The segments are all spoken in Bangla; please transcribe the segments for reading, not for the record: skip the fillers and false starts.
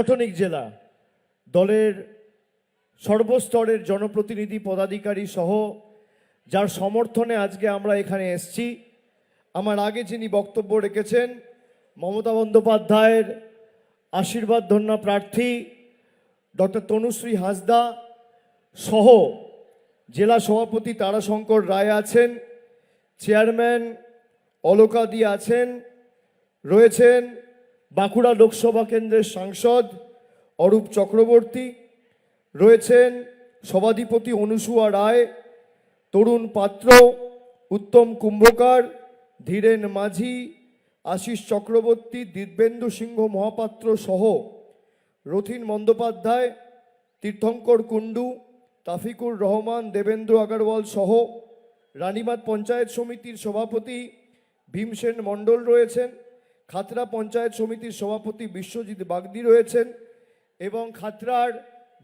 সাংগঠনিক জেলা, দলের সর্বস্তরের জনপ্রতিনিধি পদাধিকারী সহ যার সমর্থনে আজকে আমরা এখানে এসেছি। আমার আগে যিনি বক্তব্য রেখেছেন, মমতা বন্দ্যোপাধ্যায়ের আশীর্বাদ ধন্য প্রার্থী ডক্টর তনুশ্রী হাঁসদা সহ জেলা সভাপতি তারাশঙ্কর রায় আছেন, চেয়ারম্যান অলোকা দি আছেন, রয়েছেন বাঁকুড়া লোকসভা কেন্দ্রের সাংসদ অরূপ চক্রবর্তী, রয়েছেন সভাধিপতি অনুসুয়া রায়, তরুণ পাত্র, উত্তম কুম্ভকার, ধীরেন মাঝি, আশিস চক্রবর্তী, দিব্যেন্দু সিংহ মহাপাত্র সহ রথিন বন্দ্যোপাধ্যায়, তীর্থঙ্কর কুণ্ডু, তাফিকুর রহমান, দেবেন্দ্র আগরওয়াল সহ রানীবাঁধ পঞ্চায়েত সমিতির সভাপতি ভীমসেন মণ্ডল রয়েছেন, খাতড়া পঞ্চায়েত সমিতির সভাপতি বিশ্বজিৎ বাগদি রয়েছেন এবং খাতড়ার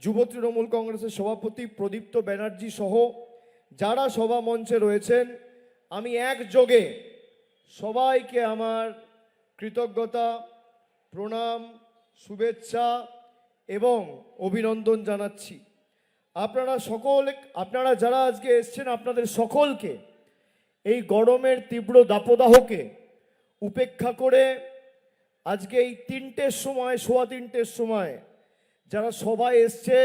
যুব তৃণমূল কংগ্রেসের সভাপতি প্রদীপ্ত ব্যানার্জি সহ যারা সভা মঞ্চে রয়েছেন, আমি একযোগে সবাইকে আমার কৃতজ্ঞতা, প্রণাম, শুভেচ্ছা এবং অভিনন্দন জানাচ্ছি। আপনারা যারা আজকে এসছেন, আপনাদের সকলকে এই গরমের তীব্র দাবদাহকে উপেক্ষা করে আজকে এই 3টের সময়, সোয়া 3টের সময় যারা সভায় এসছে,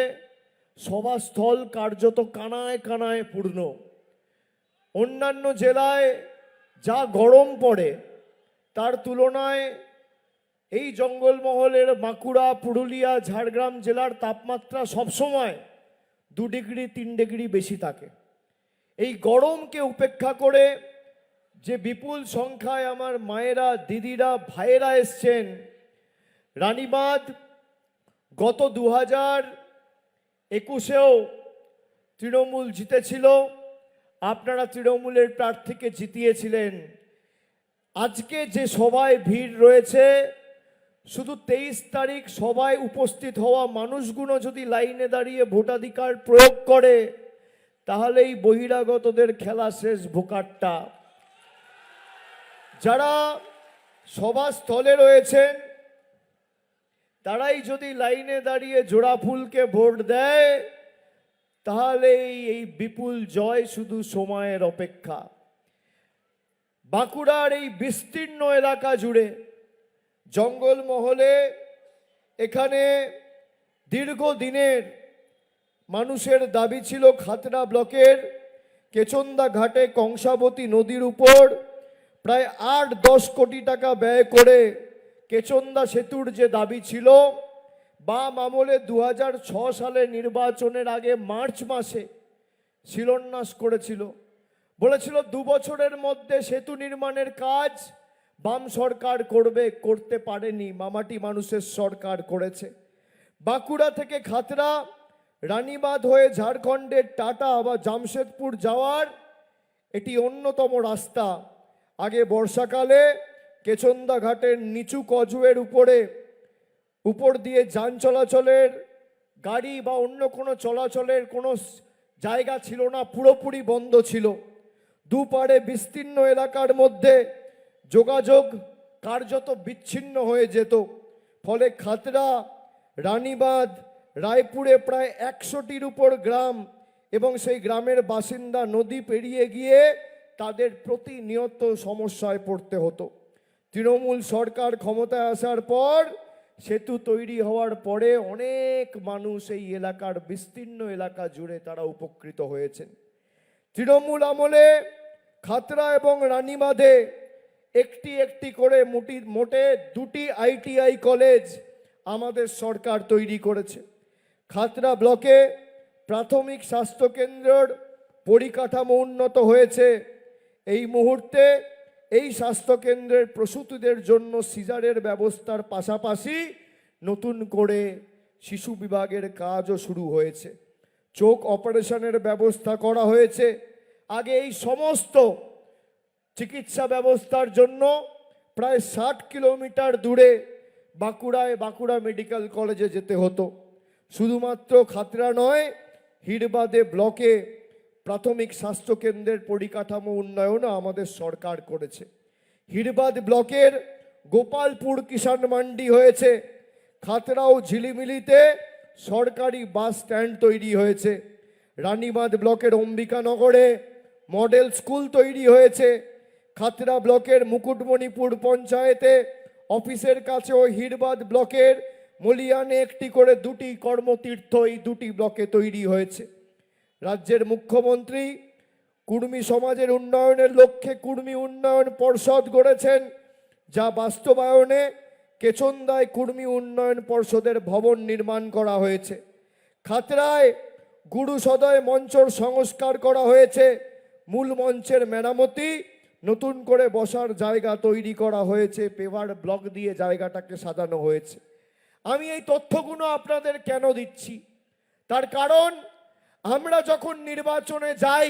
সভাস্থল কার্যত কানায় কানায় পূর্ণ। অন্যান্য জেলায় যা গরম পড়ে তার তুলনায় এই জঙ্গলমহলের বাঁকুড়া, পুরুলিয়া, ঝাড়গ্রাম জেলার তাপমাত্রা সবসময় 2 ডিগ্রি 3 ডিগ্রি বেশি থাকে। এই গরমকে উপেক্ষা করে যে বিপুল সংখ্যায় আমার মায়েরা, দিদিরা, ভাইয়েরা এসছেন, রানীবাঁধ গত 2021-এও তৃণমূল জিতেছিল, আপনারা তৃণমূলের প্রার্থীকে জিতিয়েছিলেন। আজকে যে সভায় ভিড় রয়েছে, শুধু 23 তারিখ সভায় উপস্থিত হওয়া মানুষগুলো যদি লাইনে দাঁড়িয়ে ভোটাধিকার প্রয়োগ করে, তাহলেই বহিরাগতদের খেলা শেষ ভোকারটা। যারা সভাস্থলে রয়েছেন তারাই যদি লাইনে দাঁড়িয়ে জোড়া ফুলকে ভোট দেয়, তাহলে এই বিপুল জয় শুধু সময়ের অপেক্ষা। বাঁকুড়ার এই বিস্তীর্ণ এলাকা জুড়ে জঙ্গলমহলে এখানে দীর্ঘদিনের মানুষের দাবি ছিল খাতড়া ব্লকের কেচন্দা ঘাটে কংসাবতী নদীর উপর প্রায় 8-10 কোটি টাকা ব্যয় করে কেচন্দা সেতুর যে দাবি ছিল, বাম আমলে 2006 সালে নির্বাচনের আগে মার্চ মাসে শিলান্যাস করেছিল, বলেছিল 2 বছরের মধ্যে সেতু নির্মাণের কাজ বাম সরকার করবে, করতে পারেনি, মামাটি মানুষের সরকার করেছে। বাঁকুড়া থেকে খাতড়া, রানীবাঁধ হয়ে ঝাড়খণ্ডের টাটা বা জামশেদপুর যাওয়ার এটি অন্যতম রাস্তা। আগে বর্ষাকালে কেচন্দা ঘাটের নিচু কজুয়ের উপর দিয়ে যান চলাচলের, গাড়ি বা অন্য কোনো চলাচলের কোনো জায়গা ছিল না, পুরোপুরি বন্ধ ছিল। দুপারে বিস্তীর্ণ এলাকার মধ্যে যোগাযোগ কার্যত বিচ্ছিন্ন হয়ে যেত। ফলে খাতড়া, রানীবাঁধ, রায়পুরে প্রায় 100টির উপর গ্রাম এবং সেই গ্রামের বাসিন্দা নদী পেরিয়ে গিয়ে তাদের প্রতিনিয়ত সমস্যায় পড়তে হতো। তৃণমূল সরকার ক্ষমতায় আসার পর, সেতু তৈরি হওয়ার পরে অনেক মানুষ এই এলাকার বিস্তীর্ণ এলাকা জুড়ে তারা উপকৃত হয়েছেন। তৃণমূল আমলে খাতড়া এবং রানীবাঁধে একটি একটি করে মোটে 2টি ITI কলেজ আমাদের সরকার তৈরি করেছে। খাতড়া ব্লকে প্রাথমিক স্বাস্থ্যকেন্দ্রের পরিকাঠামো উন্নত হয়েছে। এই মুহূর্তে এই স্বাস্থ্যকেন্দ্রের প্রসূতিদের জন্য সিজারের ব্যবস্থার পাশাপাশি নতুন করে শিশু বিভাগের কাজও শুরু হয়েছে। চোখ অপারেশনের ব্যবস্থা করা হয়েছে। আগে এই সমস্ত চিকিৎসা ব্যবস্থার জন্য প্রায় 60 কিলোমিটার দূরে বাঁকুড়া মেডিকেল কলেজে যেতে হতো। শুধুমাত্র খাতড়া নয়, হিড়বাদে ব্লকে প্রাথমিক স্বাস্থ্যকেন্দ্রের পরিকাঠামো উন্নয়নও আমাদের সরকার করেছে। হিড়বাদ ব্লকের গোপালপুর কিষাণ মান্ডি হয়েছে। খাতড়া ও ঝিলিমিলিতে সরকারি বাস স্ট্যান্ড তৈরি হয়েছে। রানীবাঁধ ব্লকের অম্বিকানগরে মডেল স্কুল তৈরি হয়েছে। খাতড়া ব্লকের মুকুটমণিপুর পঞ্চায়েতে অফিসের কাছে ও হিরবাদ ব্লকের মলিয়ানে একটি করে দুটি কর্মতীর্থ এই দুটি ব্লকে তৈরি হয়েছে। রাজ্যের মুখ্যমন্ত্রী কুর্মী সমাজের উন্নয়নের লক্ষ্যে কুর্মী উন্নয়ন পর্ষদ গড়েছেন, যা বাস্তবায়নে কেচন্দায় কুর্মী উন্নয়ন পর্ষদের ভবন নির্মাণ করা হয়েছে। খাতড়ায় গুরু সদয় মঞ্চর সংস্কার করা হয়েছে। মূল মঞ্চের মেরামতি, নতুন করে বসার জায়গা তৈরি করা হয়েছে, পেভার ব্লক দিয়ে জায়গাটাকে সাজানো হয়েছে। আমি এই তথ্যগুলো আপনাদের কেন দিচ্ছি? তার কারণ আমরা যখন নির্বাচনে যাই,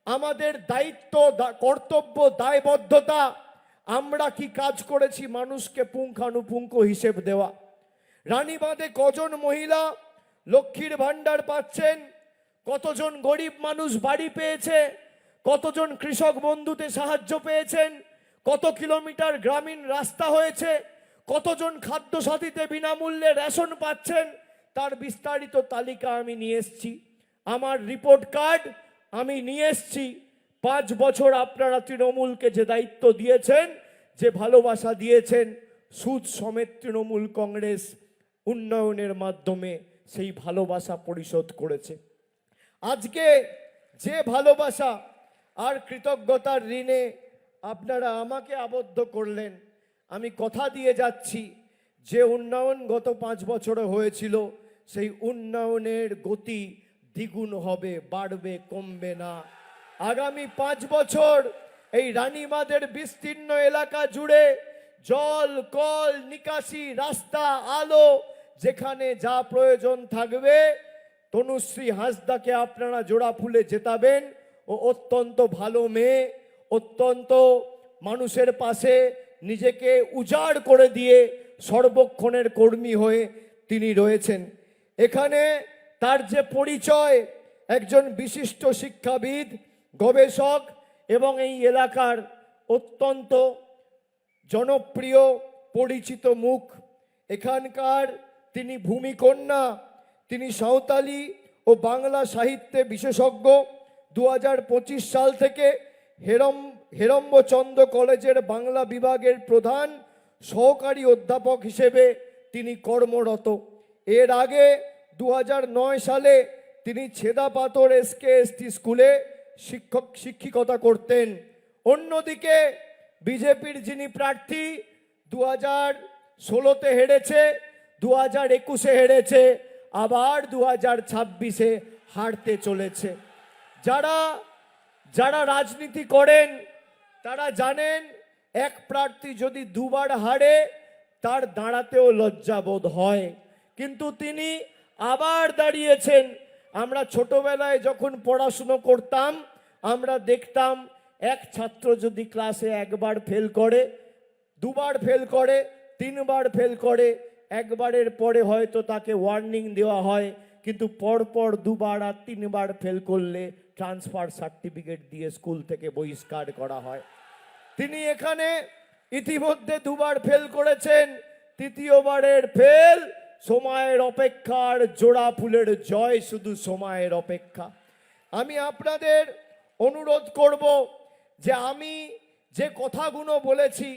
আমাদের দায়িত্ব, কর্তব্য, দায়বদ্ধতা, আমরা কি কাজ করেছি মানুষকে পুঙ্খানুপুঙ্খ হিসেব দেওয়া। রানীবাঁধে কজন মহিলা লক্ষ্মীর ভাণ্ডার পাচ্ছেন, কতজন গরিব মানুষ বাড়ি পেয়েছে, কতজন কৃষক বন্ধুতে সাহায্য পেয়েছেন, কত কিলোমিটার গ্রামীণ রাস্তা হয়েছে, কতজন খাদ্য সাথীতে বিনামূল্যে রেশন পাচ্ছেন, তার বিস্তারিত তালিকা আমি নিয়ে এসেছি। আমার রিপোর্ট কার্ড আমি নিয়ে এসেছি। 5 বছর আপনারা তৃণমূলকে যে দায়িত্ব দিয়েছেন, যে ভালোবাসা দিয়েছেন, সুদ সমেত তৃণমূল কংগ্রেস উন্নয়নের মাধ্যমে সেই ভালোবাসা পরিশোধ করেছে। আজকে যে ভালোবাসা আর কৃতজ্ঞতার ঋণে আপনারা আমাকে আবদ্ধ করলেন, আমি কথা দিয়ে যাচ্ছি যে উন্নয়ন গত 5 বছরে হয়েছিল, সেই উন্নয়নের গতি দ্বিগুণ হবে, বাড়বে, কমবে না। আগামী 5 বছর এই রানীবাঁধের বিস্তীর্ণ এলাকা জুড়ে জল, কল, নিকাশি, রাস্তা, আলো, যেখানে যা প্রয়োজন থাকবে, তনুশ্রী হাঁসদাকে আপনারা জোড়া ফুলে জেতাবেন। ও অত্যন্ত ভালো মেয়ে, অত্যন্ত মানুষের পাশে নিজেকে উজাড় করে দিয়ে সর্বক্ষণের কর্মী হয়ে তিনি রয়েছেন। এখানে তার যে পরিচয়, একজন বিশিষ্ট শিক্ষাবিদ, গবেষক এবং এই এলাকার অত্যন্ত জনপ্রিয় পরিচিত মুখ। এখানকার তিনি ভূমিকন্যা, তিনি সাঁওতালি ও বাংলা সাহিত্যে বিশেষজ্ঞ। 2025 সাল থেকে হেরম্বচন্দ্র কলেজের বাংলা বিভাগের প্রধান সহকারী অধ্যাপক হিসেবে তিনি কর্মরত। এর আগে 2009 সালে তিনি ছেদাপাথর SKST স্কুলে শিক্ষকতা করতেন। অন্যদিকে বিজেপির যিনি প্রার্থী 2016-তে হেরেছে, 2021-এ হেরেছে, আবার 2026-এ হারতে চলেছে। যারা রাজনীতি করেন তারা জানেন, এক প্রার্থী যদি 2 বার হারে তার দাঁড়াতেও লজ্জাবোধ হয়, কিন্তু তিনি আবার দাঁড়িয়েছেন। আমরা ছোটবেলায় যখন পড়াশুনো করতাম, আমরা দেখতাম এক ছাত্র যদি ক্লাসে 1 বার ফেল করে, 2 বার ফেল করে, 3 বার ফেল করে, 1 বারের পরে হয়তো তাকে ওয়ার্নিং দেওয়া হয়, কিন্তু পরপর 2 বার আর 3 বার ফেল করলে ট্রান্সফার সার্টিফিকেট দিয়ে স্কুল থেকে বহিষ্কার করা হয়। তিনি এখানে ইতিমধ্যে 2 বার ফেল করেছেন, 3য়বারের ফেল। সময়ের অপেক্ষার জোড়া ফুলের জয়, শুধু সময়ের অপেক্ষা। আমি আপনাদের অনুরোধ করব যে আমি যে কথাগুলো বলেছি,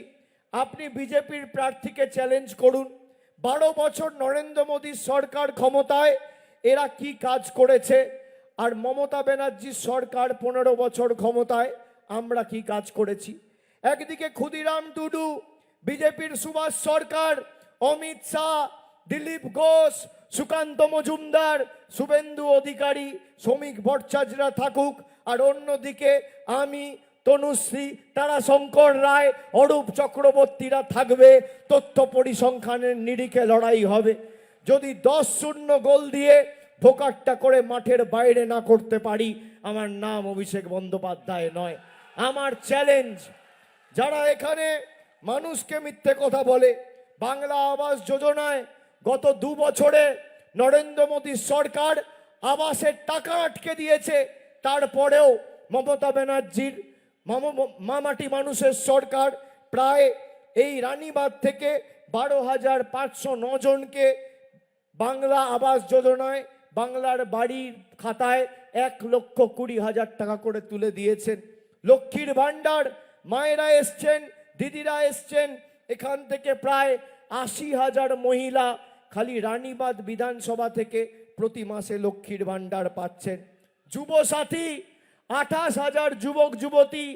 আপনি বিজেপির প্রার্থীকে চ্যালেঞ্জ করুন। 12 বছর নরেন্দ্র মোদীর সরকার ক্ষমতায়, এরা কি কাজ করেছে, আর মমতা ব্যানার্জির সরকার 15 বছর ক্ষমতায় আমরা কি কাজ করেছি। একদিকে ক্ষুদিরাম টুডু, বিজেপির সুভাষ সরকার, অমিত শাহ, দিলীপ ঘোষ, সুকান্ত মজুমদার, শুভেন্দু অধিকারী, শ্রমিক ভট্টাচার্যরা থাকুক, আর অন্যদিকে আমি, তনুশ্রী, তারাশঙ্কর রায়, অরূপ চক্রবর্তীরা থাকবে। তথ্য পরিসংখ্যানের নিরিখে লড়াই হবে। যদি 10-0 গোল দিয়ে ভোকাট্টা করে মাঠের বাইরে না করতে পারি, আমার নাম অভিষেক বন্দ্যোপাধ্যায় নয়। আমার চ্যালেঞ্জ, যারা এখানে মানুষকে মিথ্যে কথা বলে, বাংলা আবাস যোজনায় গত 2 বছরে নরেন্দ্র মোদীর সরকার আবাসের টাকা আটকে দিয়েছে, তারপরেও মমতা ব্যানার্জির মামাটি মানুষের সরকার প্রায় এই রানীবাঁধ থেকে 12,509 জনকে বাংলা আবাস যোজনায় বাংলার বাড়ির খাতায় 1,20,000 টাকা করে তুলে দিয়েছেন। লক্ষ্মীর ভাণ্ডার, মায়েরা এসছেন, দিদিরা এসছেন, এখান থেকে প্রায় 80,000 মহিলা খালি রানীবাঁধ বিধানসভা থেকে প্রতি মাসে লক্ষ্মীর ভাণ্ডার পাচ্ছেন। যুবসাথী, 28,000 যুবক যুবতী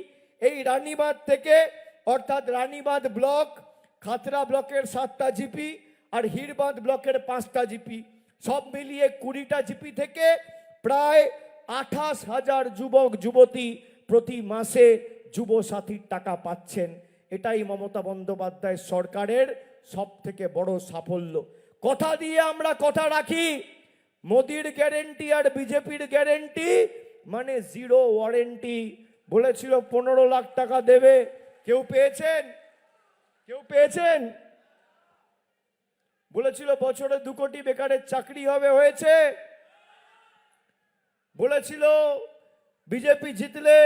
এই রানীবাঁধ থেকে, অর্থাৎ রানীবাঁধ ব্লক, খাতড়া ব্লকের 7টা জিপি আর হিরবাঁধ ব্লকের 5টা জিপি, সব মিলিয়ে 20টা জিপি থেকে প্রায় 28,000 যুবক যুবতী প্রতি মাসে যুবসাথীর টাকা পাচ্ছেন। এটাই মমতা বন্দ্যোপাধ্যায় সরকারের সব থেকে বড় সাফল্য। কথা দিয়ে আমরা কথা রাখি। মোদির গ্যারেন্টি আর বিজেপির গ্যারেন্টি মানে জিরো ওয়ারেন্টি। বলেছিল 15 লাখ টাকা দেবে, কেউ পেয়েছেন? কেউ পেয়েছেন? বলেছিল বছরে 2 কোটি বেকারের চাকরি হবে, হয়েছে? বলেছিল বিজেপি জিতলে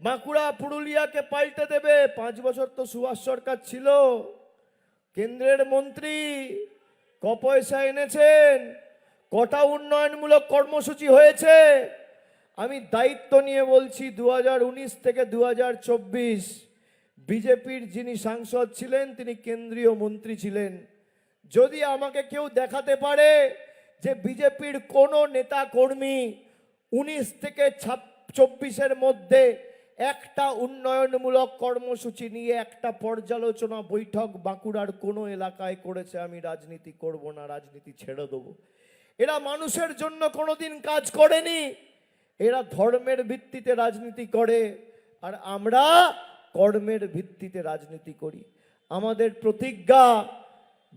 বাঁকুড়া পুরুলিয়াকে পাল্টে দেবে। 5 বছর তো সুভাষ সরকার ছিল, কেন্দ্রের মন্ত্রী, ক পয়সা এনেছেন? কটা উন্নয়নমূলক কর্মসূচি হয়েছে? আমি দায়িত্ব নিয়ে বলছি, 2019 থেকে 2024 বিজেপির যিনি সাংসদ ছিলেন তিনি কেন্দ্রীয় মন্ত্রী ছিলেন। যদি আমাকে কেউ দেখাতে পারে যে বিজেপির কোনো নেতা কর্মী 19 থেকে 24-এর মধ্যে একটা উন্নয়নমূলক কর্মসূচি নিয়ে একটা পর্যালোচনা বৈঠক বাঁকুড়ার কোনো এলাকায় করেছে, আমি রাজনীতি করব না, রাজনীতি ছেড়ে দেবো। এরা মানুষের জন্য কোনোদিন কাজ করেনি, এরা ধর্মের ভিত্তিতে রাজনীতি করে, আর আমরা কর্মের ভিত্তিতে রাজনীতি করি। আমাদের প্রতিজ্ঞা,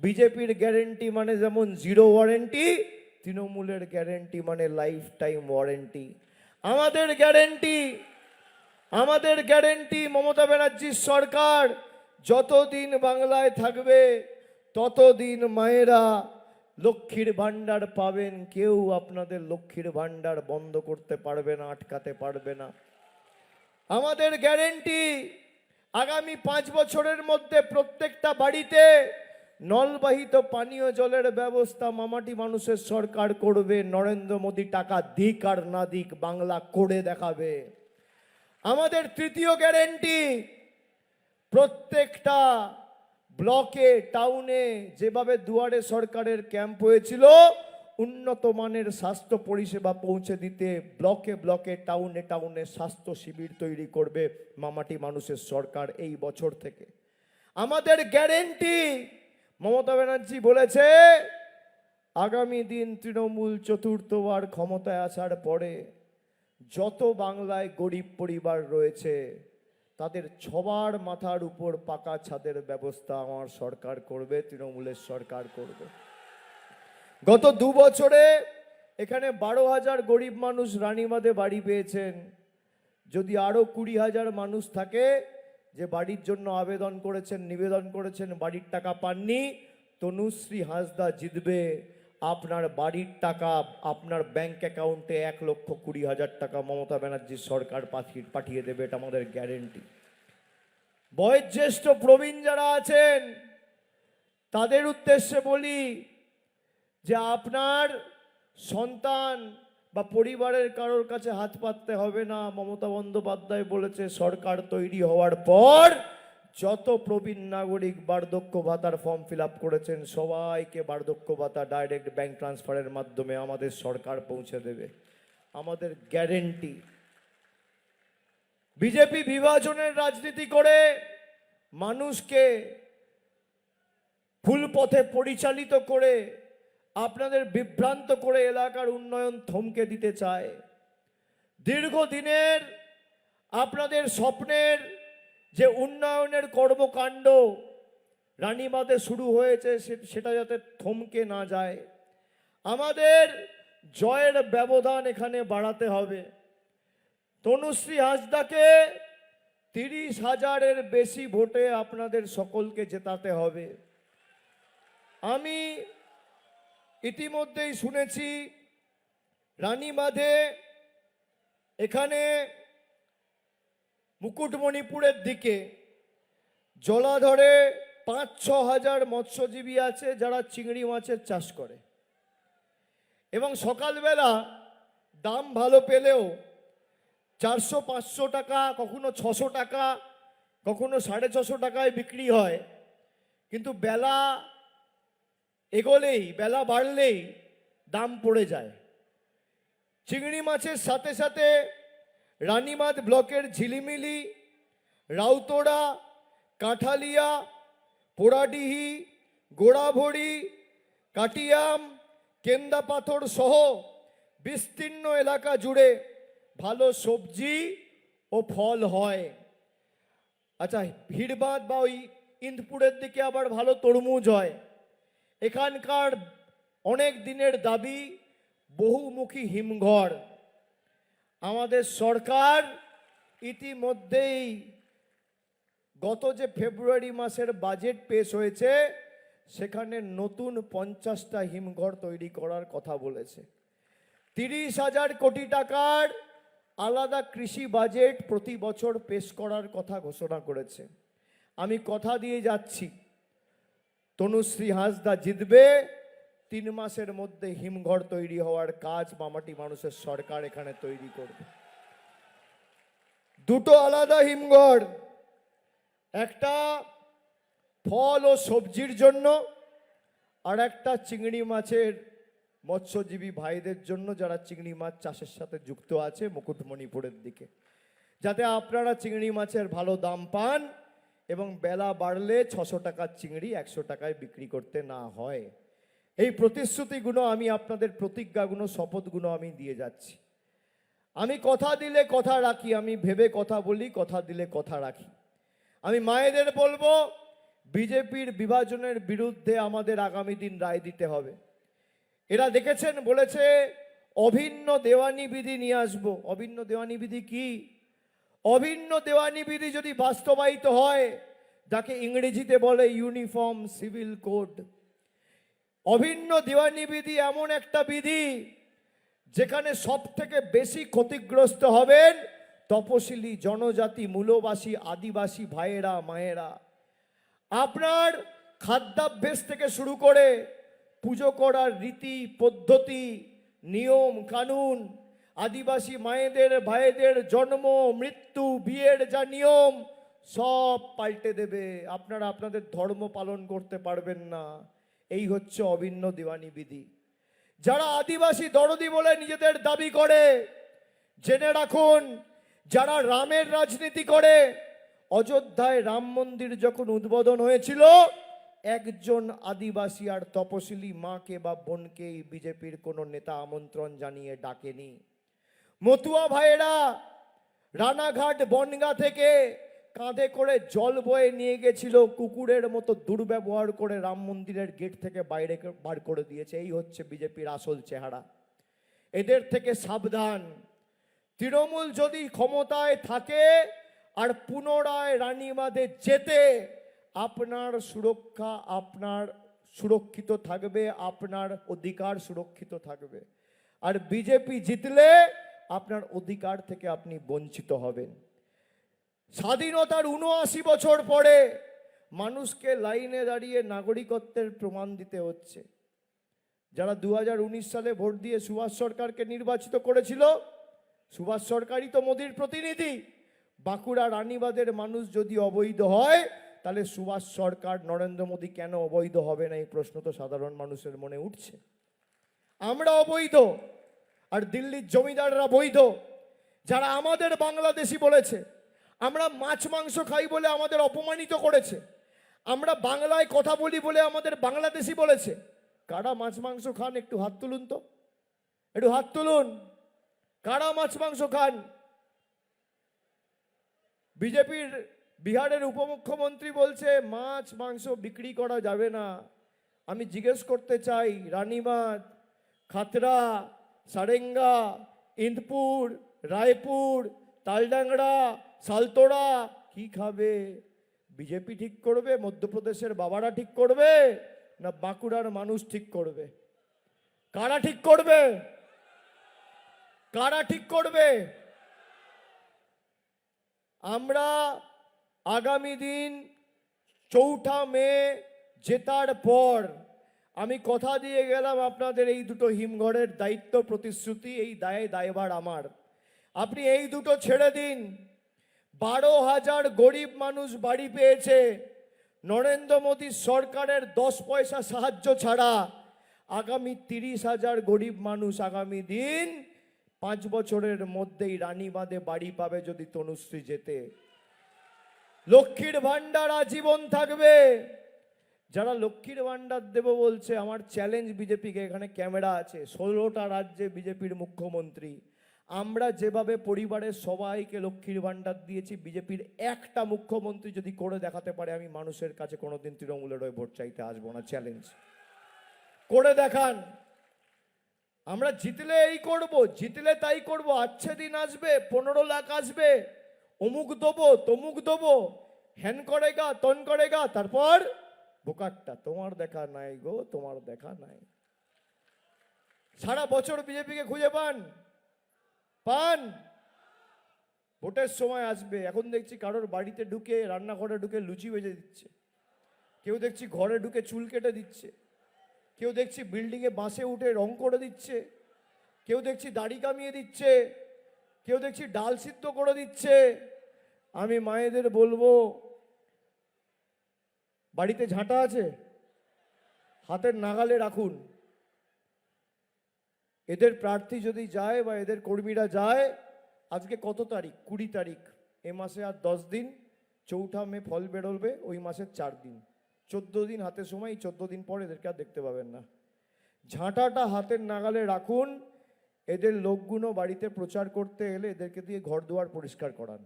বিজেপির গ্যারেন্টি মানে যেমন জিরো ওয়ারেন্টি, তৃণমূলের গ্যারেন্টি মানে লাইফ টাইম ওয়ারেন্টি। আমাদের গ্যারেন্টি মমতা ব্যানার্জির সরকার যতদিন বাংলায় থাকবে ততদিন মায়েরা লক্ষ্মীর ভাণ্ডার পাবেন। কেউ আপনাদের লক্ষ্মীর ভাণ্ডার বন্ধ করতে পারবে না, আটকাতে পারবে না। আমাদের গ্যারেন্টি আগামী 5 বছরের মধ্যে প্রত্যেকটা বাড়িতে নলবাহিত পানীয় জলের ব্যবস্থা মামাটি মানুষের সরকার করবে। নরেন্দ্র মোদী টাকা দিক আর না দিক, বাংলা করে দেখাবে। আমাদের তৃতীয় গ্যারেন্টি, প্রত্যেকটা ব্লকে, টাউনে যেভাবে দুয়ারে সরকারের ক্যাম্প হয়েছিল, উন্নত মানের স্বাস্থ্য পরিষেবা পৌঁছে দিতে ব্লকে ব্লকে, টাউনে টাউনে স্বাস্থ্য শিবির তৈরি করবে মামাটি মানুষের সরকার এই বছর থেকে। আমাদের গ্যারেন্টি, মমতা ব্যানার্জি বলেছে আগামী দিন তৃণমূল চতুর্থবার ক্ষমতায় আসার পরে যত বাংলায় গরিব পরিবার রয়েছে তাদের সবার মাথার উপর পাকা ছাদের ব্যবস্থা আমার সরকার করবে, তৃণমূলের সরকার করবে। গত 2 বছরে এখানে 12,000 গরিব মানুষ রানীবাঁধে বাড়ি পেয়েছেন। যদি আরো 20,000 মানুষ থাকে যে বাড়ির জন্য আবেদন করেছেন, নিবেদন করেছেন, বাড়ির টাকা পাননি, তনুশ্রী হাঁসদা জিতবে। আপনার বাড়ির টাকা আপনার ব্যাংক অ্যাকাউন্টে 1,20,000 টাকা মমতা ব্যানার্জির সরকার পাঠিয়ে দেবে, এটা আমাদের গ্যারেন্টি। বয়োজ্যেষ্ঠ প্রবীণ যারা আছেন তাদের উদ্দেশ্যে বলি যে আপনার সন্তান বা পরিবারের কারোর কাছে হাত পাততে হবে না। মমতা বন্দ্যোপাধ্যায় বলেছে সরকার তৈরি হওয়ার পর যত প্রবীণ নাগরিক বার্ধক্য ভাতার ফর্ম ফিল আপ করেছেন সবাইকে বার্ধক্য ভাতা ডাইরেক্ট ব্যাংক ট্রান্সফারের মাধ্যমে আমাদের সরকার পৌঁছে দেবে, আমাদের গ্যারেন্টি। বিজেপি বিভাজনের রাজনীতি করে মানুষকে ভুল পথে পরিচালিত করে আপনাদের বিভ্রান্ত করে এলাকার উন্নয়ন থমকে দিতে চায়। দীর্ঘদিনের আপনাদের স্বপ্নের যে উন্নয়নের কর্মকাণ্ড রানীবাঁধে শুরু হয়েছে সেটা যাতে থমকে না যায়, আমাদের জয়ের ব্যবধান এখানে বাড়াতে হবে। তনুশ্রী হাঁসদাকে 30,000-এর বেশি ভোটে আপনাদের সকলকে জেতাতে হবে। আমি ইতিমধ্যেই শুনেছি রানীবাঁধে এখানে মুকুটমণিপুরের দিকে জলাধরে 5-6 হাজার মৎস্যজীবী আছে যারা চিংড়ি মাছের চাষ করে, এবং সকালবেলা দাম ভালো পেলেও 400-500 টাকা, কখনো 600 টাকা, কখনো 650 টাকায় বিক্রি হয়। কিন্তু বেলা এগোলেই, বেলা বাড়লেই দাম পড়ে যায়। চিংড়ি মাছের সাথে সাথে রানীবাঁধ ব্লকের ঝিলিমিলি, রাউতোড়া, কাঠালিয়া, পোড়াডিহি, গোড়াভড়ি, কাটিয়াম, কেন্দাপাথর সহ বিস্তীর্ণ এলাকা জুড়ে ভালো সবজি ও ফল হয়। আচ্ছা, ভিড়বাঁধ বা ওই ইন্দপুরের দিকে আবার ভালো তরমুজ হয়। এখানকার অনেক দিনের দাবি বহুমুখী হিমঘর। আমাদের সরকার ইতিমধ্যেই গত যে ফেব্রুয়ারি মাসের বাজেট পেশ হয়েছে সেখানে নতুন 50টা হিমঘর তৈরি করার কথা বলেছে। 30,000 কোটি টাকার আলাদা কৃষি বাজেট প্রতি বছর পেশ করার কথা ঘোষণা করেছে। আমি কথা দিয়ে যাচ্ছি, তনুশ্রী হাঁসদা জিতবে, 3 মাসের মধ্যে হিমঘর তৈরি হওয়ার কাজ মামাটি মানুষের সরকার এখানে তৈরি করবে। দুটো আলাদা হিমঘর, একটা ফল ও সবজির জন্য, আর একটা চিংড়ি মাছের মৎস্যজীবী ভাইদের জন্য যারা চিংড়ি মাছ চাষের সাথে যুক্ত আছে মুকুটমণিপুরের দিকে, যাতে আপনারা চিংড়ি মাছের ভালো দাম পান এবং বেলা বাড়লে 600 টাকার চিংড়ি 100 টাকায় বিক্রি করতে না হয়। এই প্রতিশ্রুতিগুলো আমি আপনাদের, প্রতিজ্ঞাগুলো, শপথগুলো আমি দিয়ে যাচ্ছি। আমি কথা দিলে কথা রাখি, আমি ভেবে কথা বলি, কথা দিলে কথা রাখি। আমি মায়েদের বলবো, বিজেপির বিভাজনের বিরুদ্ধে আমাদের আগামী দিন রায় দিতে হবে। এরা দেখেছেন, বলেছে অভিন্ন দেওয়ানি বিধি নিয়ে আসবো। অভিন্ন দেওয়ানি বিধি কি? অভিন্ন দেওয়ানি বিধি যদি বাস্তবায়িত হয়, যাকে ইংরেজিতে বলে ইউনিফর্ম সিভিল কোড। অভিন্ন দেওয়ানি বিধি এমন একটা বিধি যেখানে সব থেকে বেশি ক্ষতিগ্রস্ত হবেন তপশিলি, জনজাতি, মূলবাসী, আদিবাসী ভাইয়েরা, মায়েরা। আপনার খাদ্যাভ্যাস থেকে শুরু করে পুজো করার রীতি পদ্ধতি, নিয়ম কানুন, আদিবাসী মায়েদের ভাইদের জন্ম মৃত্যু বিয়ের যা নিয়ম সব পাল্টে দেবে। আপনারা আপনাদের ধর্ম পালন করতে পারবেন না। এই হচ্ছে অভিন্ন দেওয়ানি বিধি। যারা আদিবাসী দরদি বলে নিজেদের দাবি করে, জেনে রাখুন, যারা রামের রাজনীতি করে, অযোধ্যায় রাম মন্দির যখন উদ্বোধন হয়েছিল, একজন আদিবাসী আর তপশিলি মাকে বা বোনকে বিজেপির কোনো নেতা আমন্ত্রণ জানিয়ে ডাকেনি। মতুয়া ভাইয়েরা রানাঘাট বনগা থেকে কাঁধে করে জল বয়ে নিয়ে গেছিল, কুকুরের মতো দুর্ব্যবহার করে রাম মন্দিরের গেট থেকে বাইরে বার করে দিয়েছে। এই হচ্ছে বিজেপির আসল চেহারা। এদের থেকে সাবধান। তৃণমূল যদি ক্ষমতায় থাকে আর পুনরায় রানীবাঁধে যেতে, আপনার সুরক্ষা আপনার সুরক্ষিত থাকবে, আপনার অধিকার সুরক্ষিত থাকবে। আর বিজেপি জিতলে আপনার অধিকার থেকে আপনি বঞ্চিত হবেন। স্বাধীনতার ৭৯ বছর পরে মানুষকে লাইনে দাঁড়িয়ে নাগরিকত্বের প্রমাণ দিতে হচ্ছে। যারা 2019 সালে ভোট দিয়ে সুভাষ সরকারকে নির্বাচিত করেছিল, সুভাষ সরকারই তো মোদির প্রতিনিধি। বাঁকুড়া রানীবাঁধের মানুষ যদি অবৈধ হয়, তাহলে সুভাষ সরকার, নরেন্দ্র মোদী কেন অবৈধ হবে না? এই প্রশ্ন তো সাধারণ মানুষের মনে উঠছে। আমরা অবৈধ আর দিল্লির জমিদাররা বৈধ। যারা আমাদের বাংলাদেশি বলেছে, আমরা মাছ মাংস খাই বলে আমাদের অপমানিত করেছে, আমরা বাংলায় কথা বলি বলে আমাদের বাংলাদেশি বলেছে। কারা মাছ মাংস খান? একটু হাত তুলুন তো, একটু হাত তুলুন। কারা মাছ মাংস খান? বিজেপির বিহারের উপমুখ্যমন্ত্রী বলছে মাছ মাংস বিক্রি করা যাবে না। আমি জিজ্ঞেস করতে চাই, রানীবাঁধ, খাতড়া, সারেঙ্গা, ইন্দপুর, রায়পুর, তালডাংরা, সালতোড়া কি খাবে? বিজেপি ঠিক করবে? মধ্যপ্রদেশের বাবারা ঠিক করবে? না বাঁকুড়ার মানুষ ঠিক করবে? কারা ঠিক করবে? কারা ঠিক করবে? আমরা আগামী দিন চৌঠা মে জেতার পর আমি কথা দিয়ে গেলাম আপনাদের এই দুটো হিমঘরের দায়িত্ব প্রতিশ্রুতি, এই দায়ভার আমার। আপনি এই দুটো ছেড়ে দিন। 12,000 গরিব মানুষ বাড়ি পেয়েছে। নরেন্দ্র মোদী সরকারের 10 পয়সা সাহায্য ছাড়া আগামী 30,000 গরিব মানুষ আগামী দিন 5 বছরের মধ্যেই রানীবাঁধে বাড়ি পাবে যদি তনুশ্রী জেতে। লক্ষ্মীর ভান্ডার আজীবন থাকবে। যারা লক্ষ্মীর ভান্ডার দেব বলছে, আমার চ্যালেঞ্জ বিজেপিকে, এখানে ক্যামেরা আছে, 16টা রাজ্যে বিজেপির মুখ্যমন্ত্রী, আমরা যেভাবে পরিবারের সবাইকে লক্ষ্মীর ভান্ডার দিয়েছি, বিজেপির একটা মুখ্যমন্ত্রী যদি করে দেখাতে পারে, আমি মানুষের কাছে কোনোদিন তৃণমূলের হয়ে ভোট চাইতে আসবো না। চ্যালেঞ্জ করে দেখান। আমরা জিতলে এই করব, জিতলে তাই করব। আচ্ছে দিন আসবে, 15 লাখ আসবে, অমুক দেবো তমুক দেবো, হ্যান করেগা তন করেগা, তারপর বোকারটা তোমার দেখা নাই গো, তোমার দেখা নাই। সারা বছর বিজেপিকে খুঁজে পান? ভোটের সময় আসবে। এখন দেখছি কারোর বাড়িতে ঢুকে, রান্নাঘরে ঢুকে লুচি ভেজে দিচ্ছে, কেউ দেখছি ঘরে ঢুকে চুল কেটে দিচ্ছে, কেউ দেখছি বিল্ডিংয়ে বাসে উঠে রং করে দিচ্ছে, কেউ দেখছি দাড়ি কামিয়ে দিচ্ছে, কেউ দেখছি ডাল সিদ্ধ করে দিচ্ছে। আমি মায়েদের বলবো, বাড়িতে ঝাঁটা আছে, হাতের নাগালে রাখুন। এদের প্রার্থী যদি যায় বা এদের কর্মীরা যায়, আজকে কত তারিখ? 20 তারিখ। এ মাসে আর 10 দিন, চৌঠা মে ফল বেরোবে, ওই মাসের 4 দিন, 14 দিন হাতে সময়। 14 দিন পর এদেরকে আর দেখতে পাবেন না। ঝাঁটাটা হাতের নাগালে রাখুন। এদের লোকগুলো বাড়িতে প্রচার করতে এলে এদেরকে দিয়ে ঘর দুয়ার পরিষ্কার করান।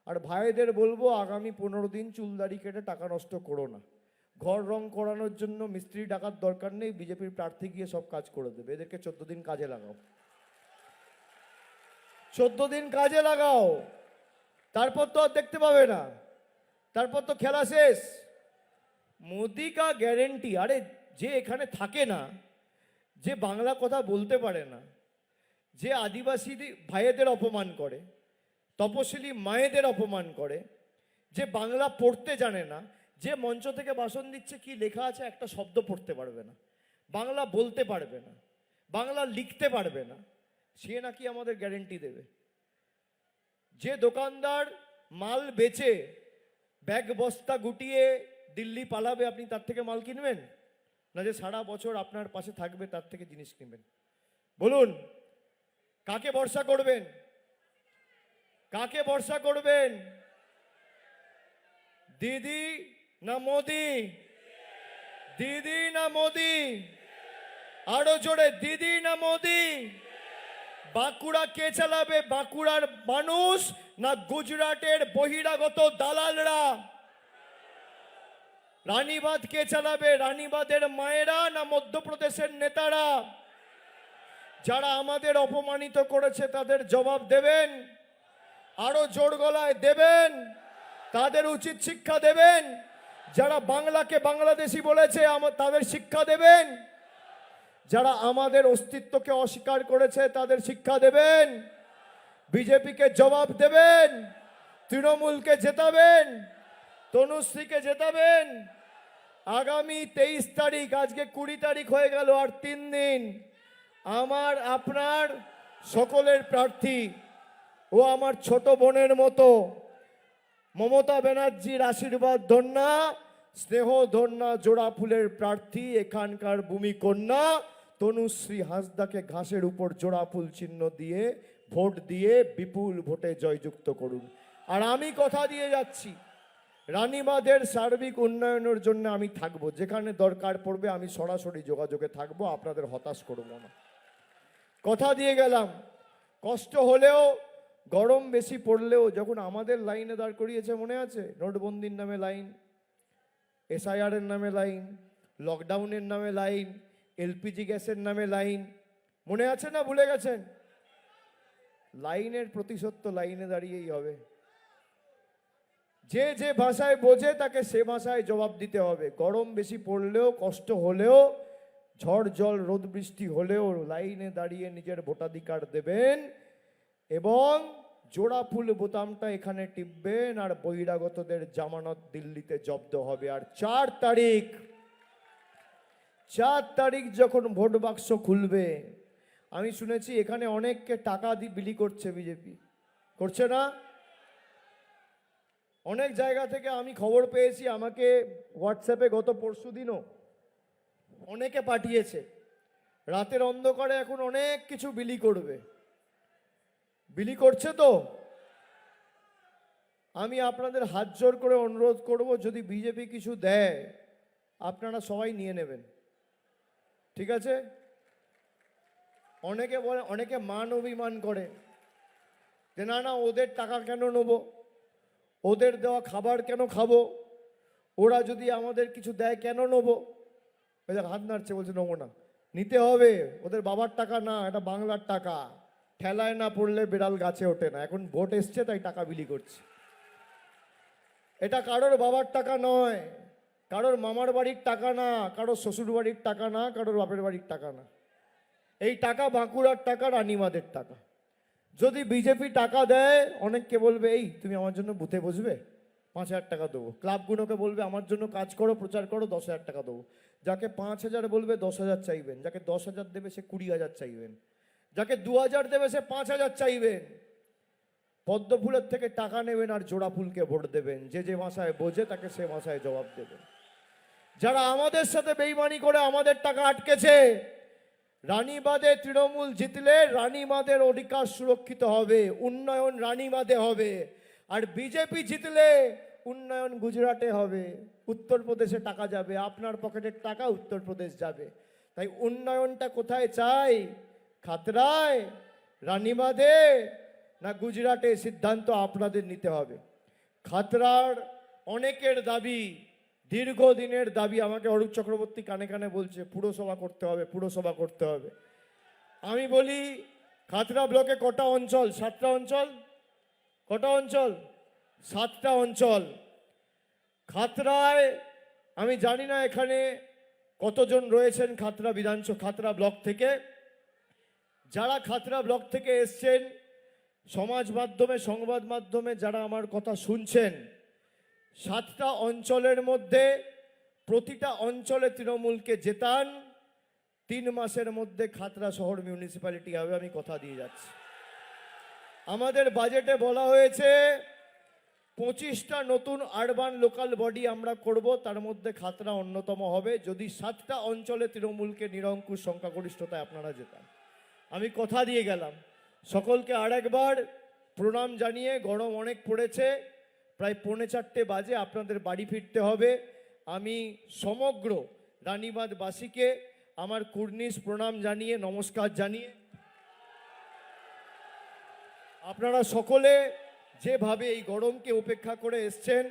আর ভাইদের বলবো, আগামী 15 দিন চুলদাড়ি কেটে টাকা নষ্ট করো না। ঘর রং করানোর জন্য মিস্ত্রি ডাকার দরকার নেই, বিজেপির প্রার্থী গিয়ে সব কাজ করে দেবে। এদেরকে 14 দিন কাজে লাগাও, 14 দিন কাজে লাগাও, তারপর তো আর দেখতে পাবে না, তারপর তো খেলা শেষ। মোদি কা গ্যারেন্টি। আরে যে এখানে থাকে না, যে বাংলা কথা বলতে পারে না, যে আদিবাসী ভাইয়েদের অপমান করে, তপশিলি মায়েদের অপমান করে, যে বাংলা পড়তে জানে না, যে মঞ্চ থেকে ভাষণ দিচ্ছে কি লেখা আছে একটা শব্দ পড়তে পারবে না, বাংলা বলতে পারবে না, বাংলা লিখতে পারবে না, সে নাকি আমাদের গ্যারেন্টি দেবে? যে দোকানদার মাল বেচে ব্যাগ বস্তা গুটিয়ে দিল্লি পালাবে, আপনি তার থেকে মাল কিনবেন? না যে সারা বছর আপনার পাশে থাকবে তার থেকে জিনিস কিনবেন? বলুন, কাকে ভরসা করবেন? কাকে ভরসা করবেন? দিদি না মোদি? দিদি না মোদি? আরো জোরে, দিদি না মোদি? বাঁকুড়া কে চালাবে? বাঁকুড়ার মানুষ না গুজরাটের বহিরাগত দালালরা? রানীবাঁধ কে চালাবে? রানীবাঁধের মায়েরা না মধ্যপ্রদেশের নেতারা? যারা আমাদের অপমানিত করেছে তাদের জবাব দেবেন, আরো জোর গলায় দেবেন, তাদের উচিত শিক্ষা দেবেন। যারা বাংলাকে বাংলাদেশি বলেছে তাদের শিক্ষা দেবেন, যারা আমাদের অস্তিত্বকে অস্বীকার করেছে তাদের শিক্ষা দেবেন। বিজেপিকে জবাব দেবেন, তৃণমূলকে জেতাবেন, তনুশ্রীকে জেতাবেন। আগামী 23 তারিখ, আজকে 20 তারিখ হয়ে গেল, আর 3 দিন। আমার আপনার সকলের প্রার্থী, ও আমার ছোট বোনের মতো, মমতা ব্যানার্জির আশীর্বাদ ধন্যা, স্নেহ ধন্যা, জোড়া ফুলের প্রার্থী, এখানকার ভূমিকন্যা তনুশ্রী হাঁসদাকে ঘাসের উপর জোড়া ফুল চিহ্ন দিয়ে ভোট দিয়ে বিপুল ভোটে জয়যুক্ত করুন। আর আমি কথা দিয়ে যাচ্ছি, রানীবাঁধের সার্বিক উন্নয়নের জন্য আমি থাকবো, যেখানে দরকার পড়বে আমি সরাসরি যোগাযোগে থাকবো, আপনাদের হতাশ করবো না। কথা দিয়ে গেলাম। কষ্ট হলেও, গরম বেশি পড়লেও, যখন আমাদের লাইনে দাঁড় করিয়েছে মনে আছে? নোটবন্দির নামে লাইন, SIR এর নামে লাইন, লকডাউনের নামে লাইন, LPG গ্যাসের নামে লাইন, মনে আছে না ভুলে গেছেন? লাইনের প্রতিশোধ তো লাইনে দাঁড়িয়েই হবে। যে যে ভাষায় বোঝে তাকে সে ভাষায় জবাব দিতে হবে। গরম বেশি পড়লেও, কষ্ট হলেও, ঝড় জল রোদ বৃষ্টি হলেও লাইনে দাঁড়িয়ে নিজের ভোটাধিকার দেবেন এবং জোড়া ফুল বোতামটা এখানে টিপবেন আর বহিরাগতদের জামানত দিল্লিতে জব্দ হবে। আর 4 তারিখ যখন ভোট বাক্স খুলবে, আমি শুনেছি এখানে অনেককে টাকা দিয়ে বিলি করছে বিজেপি, করছে না? অনেক জায়গা থেকে আমি খবর পেয়েছি, আমাকে হোয়াটসঅ্যাপে গত পরশুদিনও অনেকে পাঠিয়েছে। রাতের অন্ধকারে এখন অনেক কিছু বিলি করবে, বিলি করছে। তো আমি আপনাদের হাত জোর করে অনুরোধ করব, যদি বিজেপি কিছু দেয় আপনারা সবাই নিয়ে নেবেন, ঠিক আছে? অনেকে বলে, অনেকে মান অভিমান করে যে না না ওদের টাকা কেন নেবো, ওদের দেওয়া খাবার কেন খাবো, ওরা যদি আমাদের কিছু দেয় কেন নেবো। হাত নাড়ছে, বলছে নেবো না। নিতে হবে, ওদের বাবার টাকা না, এটা বাংলার টাকা। ঠেলায় না পড়লে বিড়াল গাছে ওঠে না। এখন ভোট এসছে তাই টাকা বিলি করছে। এটা কারোর বাবার টাকা নয়, কারোর মামার বাড়ির টাকা না, কারোর শ্বশুর বাড়ির টাকা না, কারোর বাপের বাড়ির টাকা না। এই টাকা বাঁকুড়ার টাকা, রানীমাদের টাকা। যদি বিজেপি টাকা দেয়, অনেককে বলবে এই তুমি আমার জন্য বুথে বসবে, 5,000 টাকা দেবো। ক্লাবগুলোকে বলবে আমার জন্য কাজ করো, প্রচার করো, 10,000 টাকা দেবো। যাকে 5,000 বলবে 10,000 চাইবেন, যাকে 10,000 দেবে সে 20,000 চাইবেন, যাকে 2,000 দেবে সে 5,000 চাইবেন। পদ্ম ফুলের থেকে টাকা নেবেন আর জোড়া ফুলকে ভোট দেবেন। যে যে ভাষায় বোঝে তাকে সে ভাষায় জবাব দেবেন। যারা আমাদের সাথে বেইমানি করে আমাদের টাকা আটকেছে, রানীবাদে তৃণমূল জিতলে রানীবাদের অধিকার সুরক্ষিত হবে, উন্নয়ন রানীবাদে হবে। আর বিজেপি জিতলে উন্নয়ন গুজরাটে হবে, উত্তরপ্রদেশে টাকা যাবে, আপনার পকেটের টাকা উত্তরপ্রদেশ যাবে। তাই উন্নয়নটা কোথায় চাই? খাতড়ায়, রানীবাদে না গুজরাটে? সিদ্ধান্ত আপনাদের নিতে হবে। খাতড়ার অনেকের দাবি, দীর্ঘদিনের দাবি, আমাকে অরূপ চক্রবর্তী কানে কানে বলছে পুরসভা করতে হবে, পুরসভা করতে হবে। আমি বলি খাতড়া ব্লকে কটা অঞ্চল? 7টা অঞ্চল। কটা অঞ্চল? 7টা অঞ্চল। খাতড়ায় আমি জানি না এখানে কতজন রয়েছেন খাতড়া খাতড়া ব্লক থেকে। যারা খাতড়া ব্লক থেকে এসছেন, সমাজ মাধ্যমে, সংবাদ মাধ্যমে যারা আমার কথা শুনছেন, 7টা অঞ্চলের মধ্যে প্রতিটা অঞ্চলে তৃণমূলকে জেতান, 3 মাসের মধ্যে খাতড়া শহর মিউনিসিপ্যালিটি হবে, আমি কথা দিয়ে যাচ্ছি। আমাদের বাজেটে বলা হয়েছে 25টা নতুন আরবান লোকাল বডি আমরা করব, তার মধ্যে খাতড়া অন্যতম হবে, যদি 7টা অঞ্চলে তৃণমূলকে নিরঙ্কুশ সংখ্যাগরিষ্ঠতায় আপনারা জেতান। আমি কথা দিয়ে গেলাম। সকলকে আরেকবার প্রণাম জানিয়ে, গরম অনেক পড়েছে, প্রায় 3:45 বাজে, আপনাদের বাড়ি ফিরতে হবে। আমি সমগ্র রানীবাদবাসীকে আমার কুর্নিশ প্রণাম জানিয়ে, নমস্কার জানিয়ে, আপনারা সকলে যেভাবে এই গরমকে উপেক্ষা করে এসছেন,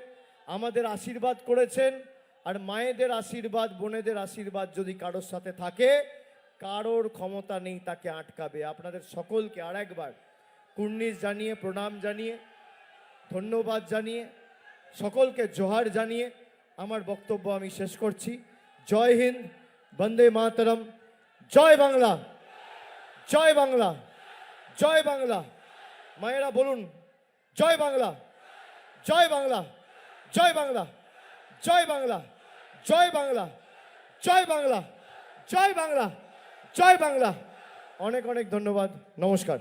আমাদের আশীর্বাদ করেছেন, আর মায়েদের আশীর্বাদ, বোনেদের আশীর্বাদ যদি কারোর সাথে থাকে, কারোর ক্ষমতা নেই তাকে আটকাবে। আপনাদের সকলকে আরেকবার কুর্নিশ জানিয়ে, প্রণাম জানিয়ে, ধন্যবাদ জানিয়ে, সকলকে জোহার জানিয়ে আমার বক্তব্য আমি শেষ করছি। জয় হিন্দ, বন্দে মাতরম, জয় বাংলা, জয় বাংলা, জয় বাংলা। মায়েরা বলুন জয় বাংলা, জয় বাংলা, জয় বাংলা, জয় বাংলা, জয় বাংলা, জয় বাংলা, জয় বাংলা, জয় বাংলা। অনেক অনেক ধন্যবাদ, নমস্কার।